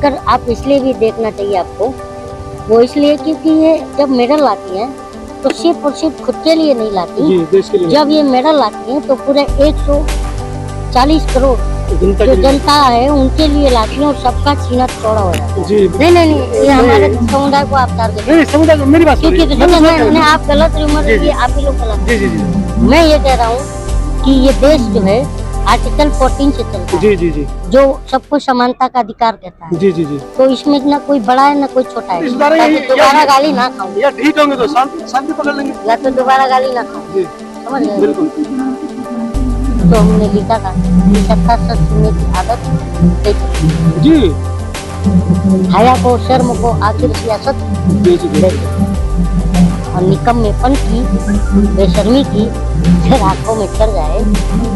जोड़कर आप इसलिए भी देखना चाहिए आपको, वो इसलिए क्योंकि ये जब मेडल लाती हैं तो सिर्फ और सिर्फ खुद के लिए नहीं लाती जी, देश के लिए। जब ये मेडल लाती हैं तो पूरे 140 करोड़ जनता जो के लिए। जनता है उनके लिए लाती हैं और सबका सीना चौड़ा हो जाता है। जी नहीं, ये हमारे समुदाय को आप टारगेट नहीं समुदाय को मेरी बात क्योंकि सुनिए। मैं आप गलत जी, उम्र जी। आप ही लोग गलत। जी जी जी मैं ये कह रहा हूँ कि ये देश जो है आर्टिकल 14 से चलता है, जी जी जी जो सबको समानता का अधिकार कहता है। जी जी जी तो इसमें ना कोई बड़ा है ना कोई छोटा है। इस बारे ताकि ये- दोबारा ये- गाली ना खाऊं, या ठीक होंगे तो शांति पकड़ लेंगे। या तो दोबारा गाली ना खाऊं, जी समझ गए? बिल्कुल। तो हमने लिखा था कि सत्ता सच सुनने की आदत बेचो, जी हया को शर्म को आखिर सियासत जी जी जी बेचो, और निकम्मेपन की बेशर्मी की फिर आंखों में चढ़ जाए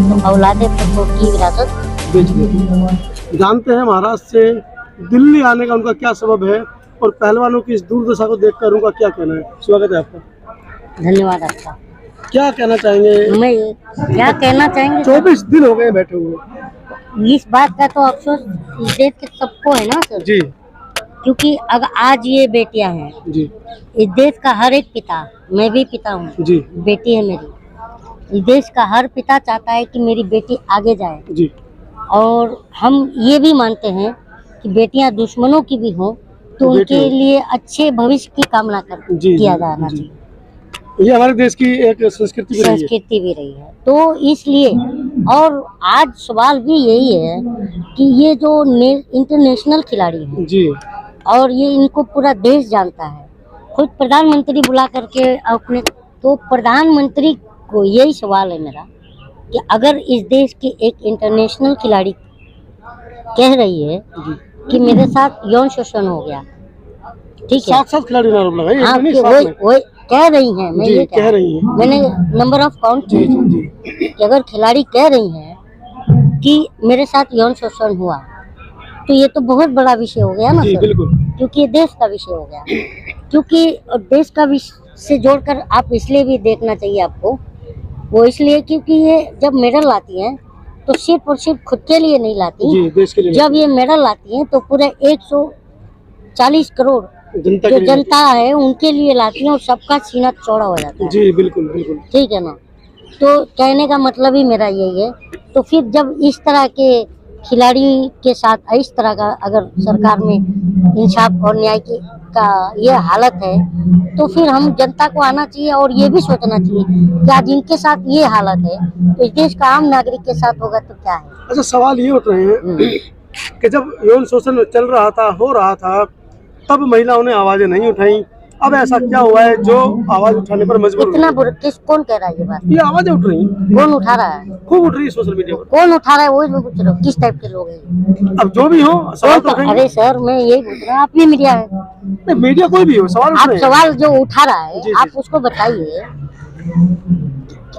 तो औलादे पुत्रों की विरासत बेच देते। जानते हैं महाराष्ट्र से दिल्ली आने का उनका क्या सबब है और पहलवानों की इस दुर्दशा को देखकर उनका क्या कहना है? स्वागत है आपका। धन्यवाद आपका। क्या कहना चाहेंगे? मैं क्या कहना चाहेंगे, 24 दिन हो गए बैठे हुए। इस बात का तो अफसोस इस देश के सबको है ना सर, जी क्योंकि अगर आज ये बेटियां हैं, जी इस देश का हर एक पिता, मैं भी पिता हूँ, जी बेटी है मेरी, इस देश का हर पिता चाहता है कि मेरी बेटी आगे जाए। जी और हम ये भी मानते हैं कि बेटियां दुश्मनों की भी हों तो बेटी उनके हो। लिए अच्छे भविष्य की कामना जी, किया जी, जाना जी। चाहिए, ये हमारे देश की एक संस्कृति भी रही है। संस्कृति भी रही है। तो इसलिए और आज सवाल भी यही है कि ये जो इंटरनेशनल खिलाड़ी हैं जी और ये इनको पूरा देश जानता है, खुद प्रधानमंत्री बुला करके अपने, तो प्रधानमंत्री को यही सवाल है मेरा कि अगर इस देश की एक इंटरनेशनल खिलाड़ी कह रही है जी कि मेरे साथ यौन शोषण हो गया, ठीक है, साथ खिलाड़ी ने आरोप लगाया, हाँ, एक नहीं कि साथ में। वो कह रही हैं, मैं जी, ये कह रही हैं। मैंने नंबर ऑफ काउंट जी किए जी कि अगर खिलाड़ी कह रही हैं कि मेरे साथ यौन शोषण हुआ तो ये तो बहुत बड़ा विषय हो गया ना जी सर, बिल्कुल। क्योंकि ये देश का विषय हो गया। क्योंकि देश का विषय से जोड़कर आप इसलिए भी देखना चाहिए आपको, वो इसलिए क्योंकि ये जब मेडल लाती हैं तो सिर्फ और सिर्फ खुद के लिए नहीं लाती, जी देश के लिए। जब ये मेडल लाती हैं तो पूरे 140 करोड़ जनता जो के लिए। जनता है उनके लिए लाती हैं और सबका सीना चौड़ा हो जाता है। जी बिल्कुल बिल्कुल। ठीक है ना, तो कहने का मतलब ही मेरा यही है। तो फिर जब इस तरह के खिलाड़ी के साथ इस तरह का अगर सरकार में इंसाफ और न्याय की का ये हालत है तो फिर हम जनता को आना चाहिए और ये भी सोचना चाहिए कि आज इनके साथ ये हालत है तो इस देश का आम नागरिक के साथ होगा तो क्या है। अच्छा सवाल ये उठ रहे हैं कि जब यौन शोषण चल रहा था, हो रहा था, तब महिलाओं ने आवाजें नहीं उठाई। अब ऐसा क्या हुआ है जो आवाज उठाने पर मजबूर इतना हुई? बुरा कौन कह रहा है ये बात, ये आवाजें उठ रही हैं, कौन उठा रहा है, खूब उठ रही है सोशल मीडिया पर। कौन उठा रहा है, वही मैं पूछ रहा हूँ किस टाइप के लोग हैं। अब जो भी हो सवाल तो उठेंगे। अरे सर मैं यही पूछ रहा हूँ, आप भी मीडिया है, नहीं, मीडिया कोई भी हो सवाल उठ आप रहे हैं। सवाल जो उठा रहा है जी, जी, आप उसको बताइए।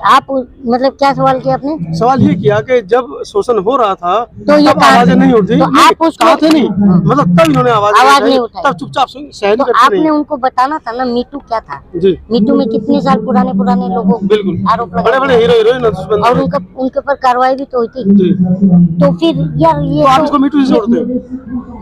आप मतलब क्या सवाल किया आपने? सवाल ये किया कि जब शोषण हो रहा था तो ये तब आवाजें नहीं उठती, तो नहीं, आप उसको कहा थे नहीं, मतलब तब इन्होंने आवाज नहीं उठाई। तब चुपचाप सहन तो करती आपने नहीं। उनको बताना था ना मीटू क्या था। जी मीटू में कितने साल पुराने लोगों बिल्कुल, आरोप बड़े लगाए बड़े हीरो हीरोइन और उनके ऊपर कार्रवाई भी तो हुई थी। जी तो फिर यार ये तो आप इसको मीटू से जोड़ते हो?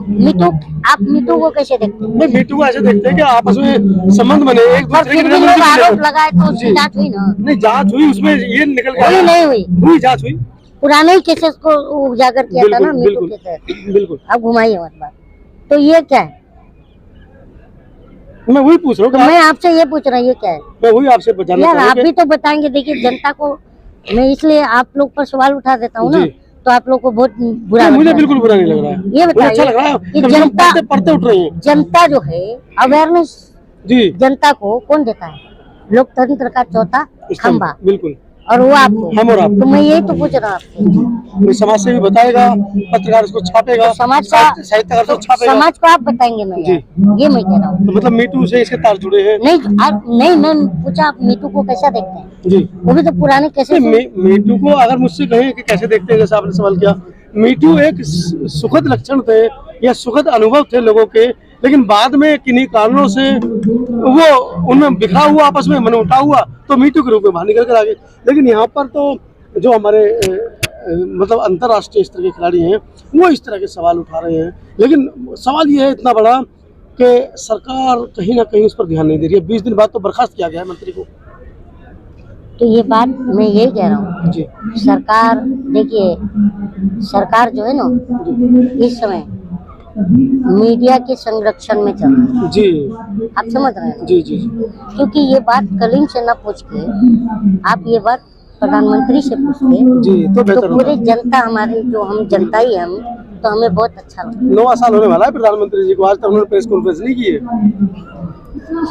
मीटू, आप मीटू को कैसे देखते हैं? नहीं, मीटू को ऐसे देखते हैं कि आपस में संबंध बने, एक और दूसरे फिर की भी लोग नजर आरोप नहीं लगाए तो उसकी जी। जांच हुई ना? नहीं, जांच हुई, उसमें ये निकल के हुई आया। नहीं हुई, हुई, जांच हुई। पुराने ही केसेस को उजागर किया था ना मीटू बिल्कुल के तहत। बिल्कुल। आप घुमाइए मत बात। तो ये क्या है? मैं वही पूछ रहा तो हूँ, मैं आपसे ये पूछ रहा हूँ ये क्या है? मैं वही आपसे जानना यार चाहूँ आप भी तो बताएंगे। देखिए जनता को मैं इसलिए आप लोग पर सवाल उठा देता हूँ ना, जी। तो आप लोग को बहुत बुरा नहीं, लगता मुझे है। बिल्कुल बुरा नहीं लग रहा है, ये मुझे अच्छा बताइए लग रहा है कि कम से कम जनता पढ़ते उठ रही है। जनता जो है अवेयरनेस जी जनता को कौन देता है? लोकतंत्र का चौथा खंभा, बिल्कुल, और वो आपको। हम और आप। तो मैं यही तो पूछ रहा हूँ आपसे। कोई समाज से भी बताएगा, पत्रकार उसको छापेगा, तो समाज का साहित्यकार उसको छापेगा। समाज को आप बताएंगे मैं जी। ये मैं कह रहा हूँ। तो मतलब मीटू से इसके तार जुड़े हैं। नहीं मैं पूछा आप मीटू को कैसा देखते हैं? जी वो भी तो पुराने कैसे मीटू को अगर मुझसे कहें कि कैसे देखते हैं, जैसे आपने सवाल किया, मीटू एक सुखद लक्षण थे या सुखद अनुभव थे लोगों के, लेकिन बाद में किन्हीं कारणों से वो उनमें बिखरा हुआ, आपस में मनमुटाव हुआ तो मीटू के रूप में बाहर निकल कर आ गए। लेकिन यहाँ पर तो जो हमारे मतलब अंतर्राष्ट्रीय स्तर के खिलाड़ी हैं, वो इस तरह के सवाल उठा रहे हैं। लेकिन सवाल ये है इतना बड़ा कि सरकार कहीं ना कहीं उस पर ध्यान नहीं दे रही है। 20 दिन बाद तो बर्खास्त किया गया है मंत्री को। तो ये बात मैं यही कह रहा हूँ, जी सरकार देखिए, सरकार जो है ना इस समय मीडिया के संरक्षण में चल रही है। जी आप समझ रहे हैं? जी जी जी क्योंकि ये बात कलीम से ना पूछ के आप ये बात प्रधानमंत्री से पूछते जी तो तो बेहतर होता पूरी जनता हमारी, जो हम जनता ही हम, तो हमें बहुत अच्छा लगता है। 9वां साल होने वाला है प्रधानमंत्री जी को, आज तक उन्होंने प्रेस कॉन्फ्रेंस नहीं की है।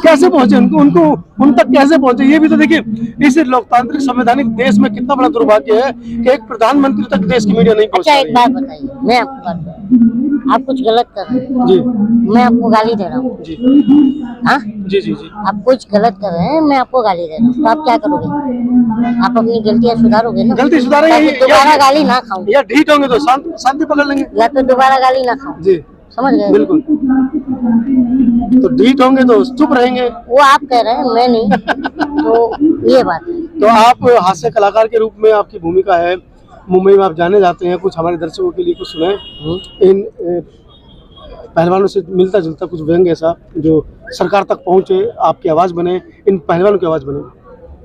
कैसे पहुंचे उनको उनको उन तक कैसे पहुंचे? ये भी तो देखिए, इस लोकतांत्रिक संवैधानिक देश में कितना बड़ा दुर्भाग्य है कि एक प्रधानमंत्री तक देश की मीडिया नहीं पहुंच अच्छा, रही एक बात बताइए, मैं आपको बात बताऊं, आप कुछ गलत कर रहे हैं, जी मैं आपको गाली दे रहा हूँ। जी हाँ, जी जी जी आप कुछ गलत कर रहे हैं, मैं आपको गाली दे रहा हूँ, तो आप क्या करोगे? आप अपनी गलतियाँ सुधारोगे ना, गलती सुधारेंगे ताकि दोबारा गाली ना खाऊं, या ढीठ होंगे तो शांति पकड़ लेंगे। या तो दोबारा गाली ना खाऊं। जी समझ गए? बिल्कुल। तो ढीठ होंगे तो चुप रहेंगे। वो आप कह रहे हैं, मैं नहीं। तो ये बात है। तो आप हास्य कलाकार के रूप में आपकी भूमिका है, मुंबई में आप जाने जाते हैं, कुछ हमारे दर्शकों के लिए कुछ सुनाएं इन पहलवानों से मिलता जुलता कुछ व्यंग ऐसा जो सरकार तक पहुंचे, आपकी आवाज बने, इन पहलवानों की आवाज बने।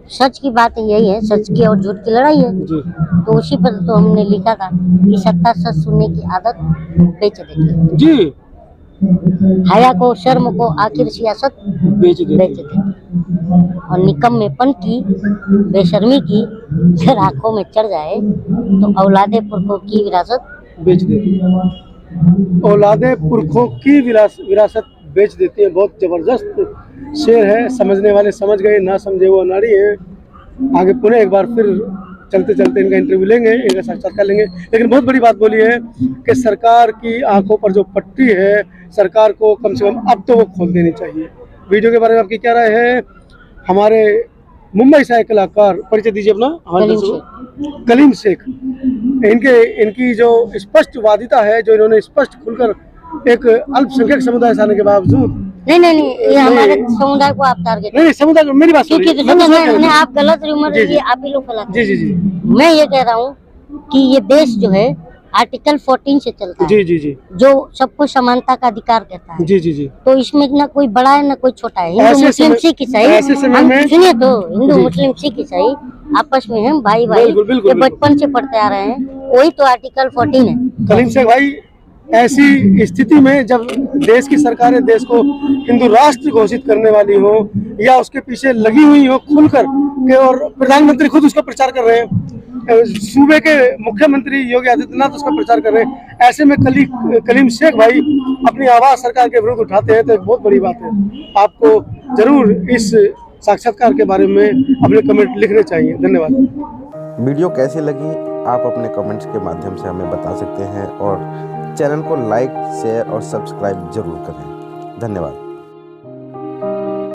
सच की बात यही है, सच की और झूठ की लड़ाई है। जी तो उसी पर तो हमने लिखा था कि सत्ता सच सुनने की आदत बेच देती है, जी हया को, शर्म को, आखिर सियासत बेच बेच देती देती है। और निकम्मेपन की, बेशर्मी की फिर आंखों में चढ़ जाए तो औलादे पुरखों की विरासत बेच देती है। औलादे पुरखों की विरासत बेच देती है। बहुत जबरदस्त शेर है, समझने वाले समझ गए, ना समझे वो अनाड़ी है। आगे पुनः एक बार फिर चलते चलते इनका इंटरव्यू लेंगे, इनका साक्षात्कार लेंगे। लेकिन बहुत बड़ी बात बोली है कि सरकार की आंखों पर जो पट्टी है, सरकार को कम से कम अब तो वो खोल देनी चाहिए। वीडियो के बारे में आपकी क्या राय है? हमारे मुंबई से आए कलाकार, परिचय दीजिए अपना। कलीम शेख, इनकी जो स्पष्टवादिता है, जो इन्होंने स्पष्ट खुलकर एक अल्पसंख्यक समुदाय से आने के बावजूद, नहीं, ये हमारे समुदाय को आप टारगेट, नहीं समुदाय, मेरी बात क्योंकि सुनिए। मैंने आप गलत रूमर, जी, जी। ये आप ही लोग फैलाते जी जी जी हैं। मैं ये कह रहा हूँ कि ये देश जो है आर्टिकल 14 से चलता है, जी जी जी जो सबको समानता का अधिकार कहता है। जी जी जी तो इसमें ना कोई बड़ा है ना कोई छोटा है। हिंदू ऐसे मुस्लिम समय- सिख ईसाई, ऐसे समय हम में- सुनिए तो, हिंदू जी। मुस्लिम सिख ईसाई आपस में हम भाई भाई, बिल्कुल, बिल्कुल, ये बिल्कुल। बचपन से पढ़ते आ रहे हैं, वही तो आर्टिकल 14 है। कलीम शेख भाई, ऐसी स्थिति में जब देश की सरकारें देश को हिंदू राष्ट्र घोषित करने वाली हो या उसके पीछे लगी हुई हो खुलकर के, और प्रधानमंत्री खुद उसका प्रचार कर रहे हैं, सूबे के मुख्यमंत्री योगी आदित्यनाथ उसका प्रचार कर रहे हैं, ऐसे में कलीम शेख भाई अपनी आवाज सरकार के विरुद्ध उठाते हैं, तो एक बहुत बड़ी बात है। आपको जरूर इस साक्षात्कार के बारे में अपने कमेंट लिखने चाहिए। धन्यवाद। वीडियो कैसी लगी आप अपने कमेंट्स के माध्यम से हमें बता सकते हैं, और चैनल को लाइक, शेयर और सब्सक्राइब जरूर करें। धन्यवाद।